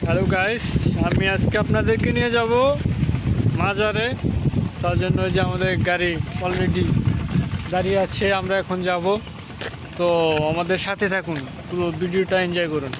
Hello guys, আমি আজকে আপনাদেরকে নিয়ে যাব মাজারে। তার জন্য যে আমাদের গাড়ি অলরেডি দাঁড়িয়ে আছে, আমরা এখন যাব। তো আমাদের সাথে থাকুন, পুরো ভিডিওটা এনজয় করুন।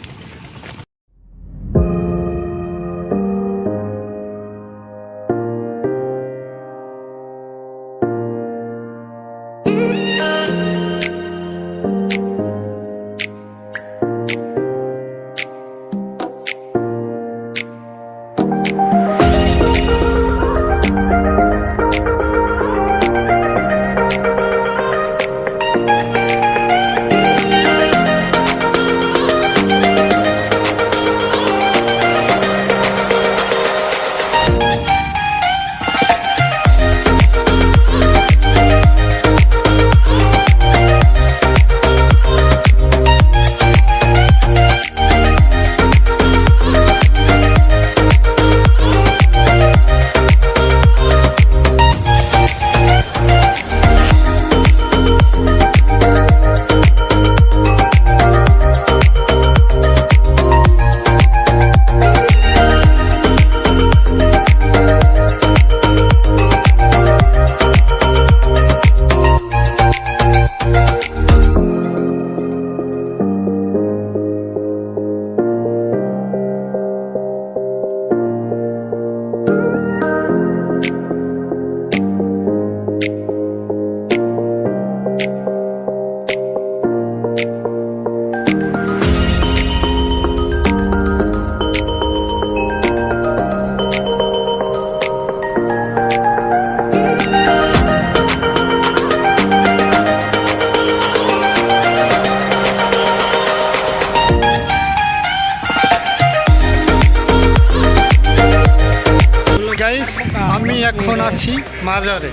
গাইস, আমি এখন আছি মাজারে।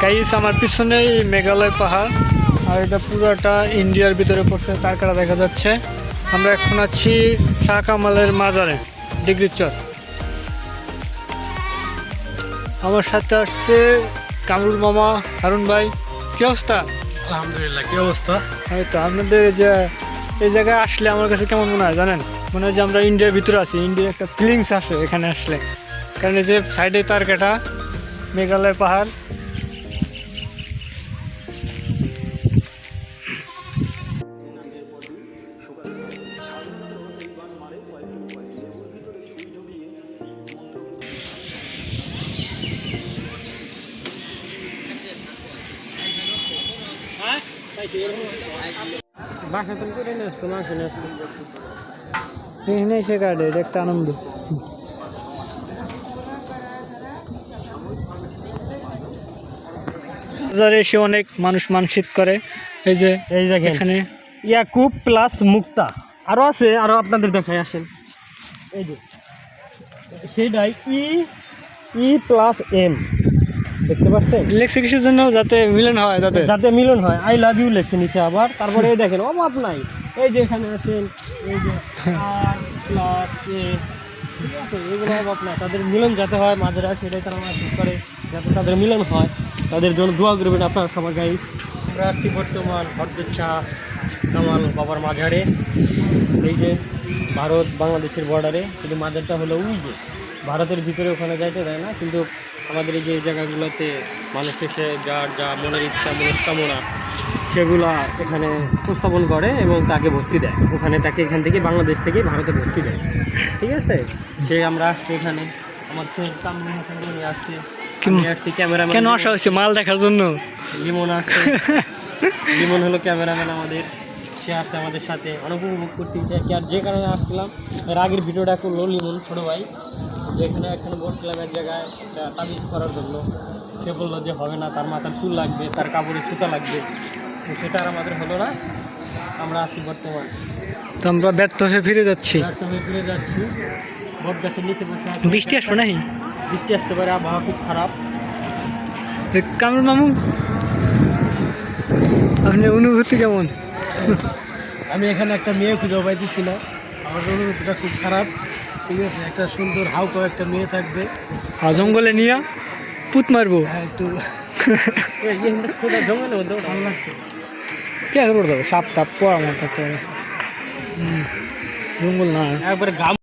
গাইস, আমার পিছনেই মেঘালয় পাহাড়, আর এটা পুরোটা ইন্ডিয়ার ভিতরে পড়ছে, তারকাটা দেখা যাচ্ছে। আমরা এখন আছি শাহ কামালের মাজারে, ডিগ্রিচর। আমার সাথে আসছে কামরুল মামা, হারুন ভাই। কি অবস্থা? আলহামদুলিল্লাহ। কি অবস্থা? হয়তো আপনাদের যে এই জায়গায় আসলে আমার কাছে কেমন মনে হয় জানেন? মনে হয় যে আমরা ইন্ডিয়ার ভিতরে আছি। ইন্ডিয়ার একটা ফিলিংস আসে এখানে আসলে, কারণ এই যে সাইডে তারকাটা, মেঘালয় পাহাড়। বাসা তুমি করে নিয়ে আসতো, মাংস নিয়ে আসতো। এখানে এসে কাটে, এটা একটা আনন্দ। বাজারে এসে অনেক মানুষ মানসিক করে। এই যে এই দেখেন, এখানে ইয়াকুব প্লাস মুক্তা আরো আছে, আরো আপনাদের দেখায় আসেন। এই যে সেটাই ই প্লাস এম, দেখতে পাচ্ছেন? লেখছে কিসের জন্য? যাতে মিলন হয়, যাতে মিলন হয়। আই লাভ ইউ লেখছে নিচে আবার। তারপরে এই দেখেন, অভাব নাই। এই যে এখানে আসেন, এই যে আর প্লাস এ, ঠিক আছে? এগুলো অভাব নাই। তাদের মিলন যাতে হয় মাঝেরা, সেটাই তারা ঠিক করে, যাতে তাদের মিলন হয়। তাদের জন্য দোয়া করবেন আপনারা সবাই। গাইস, আমরা আসছি বর্তমান হরজত শাহ কামাল বাবার মাজারে। এই যে ভারত বাংলাদেশের বর্ডারে, কিন্তু মাজারটা হলো ওই যে ভারতের ভিতরে, ওখানে যাইতে দেয় না। কিন্তু আমাদের এই যে জায়গাগুলোতে মানুষ এসে যার যা মনের ইচ্ছা, মনস্কামনা, সেগুলা এখানে উপস্থাপন করে এবং তাকে ভর্তি দেয়। ওখানে তাকে এখান থেকে, বাংলাদেশ থেকে ভারতে ভর্তি দেয়। ঠিক আছে? সে আমরা আসছি এখানে, আমার নিয়ে আসছে। আসছি ক্যামেরাম্যান। কেন আসা হয়েছে? মাল দেখার জন্য। লিমন আসছে। লিমন হলো ক্যামেরাম্যান আমাদের। সে আসছে আমাদের সাথে, অনেক উপভোগ করতেছে আর কি। আর যে কারণে আসছিলাম, এর আগের ভিডিওটা করলো লিমন ছোটো ভাই, যেখানে এখানে বসছিলাম এক জায়গায় একটা তাবিজ করার জন্য। সে বললো যে হবে না, তার মাথার চুল লাগবে, তার কাপড়ের সুতা লাগবে। তো সেটা আর আমাদের হলো না। আমরা আছি বর্তমান, তো আমরা ব্যর্থ হয়ে ফিরে যাচ্ছি। ফিরে যাচ্ছি। বট গাছের নিচে বসে আছি। বৃষ্টি আসবে নাকি? বৃষ্টি আসতে পারে, আবহাওয়া খুব খারাপ। কামরুল মামু, আপনার অনুভূতি কেমন? আমি এখানে একটা মেয়ে খুঁজে পাইতেছি না, আমার অনুভূতিটা খুব খারাপ। ঠিক আছে? একটা সুন্দর হাউকা একটা মেয়ে থাকবে, জঙ্গলে নিয়ে পুত মারবো। হ্যাঁ, একটু জঙ্গলের মধ্যে ভালো লাগছে। কে করতে হবে? সাপ টাপ পড়া মতো জঙ্গল না, একবারে গাম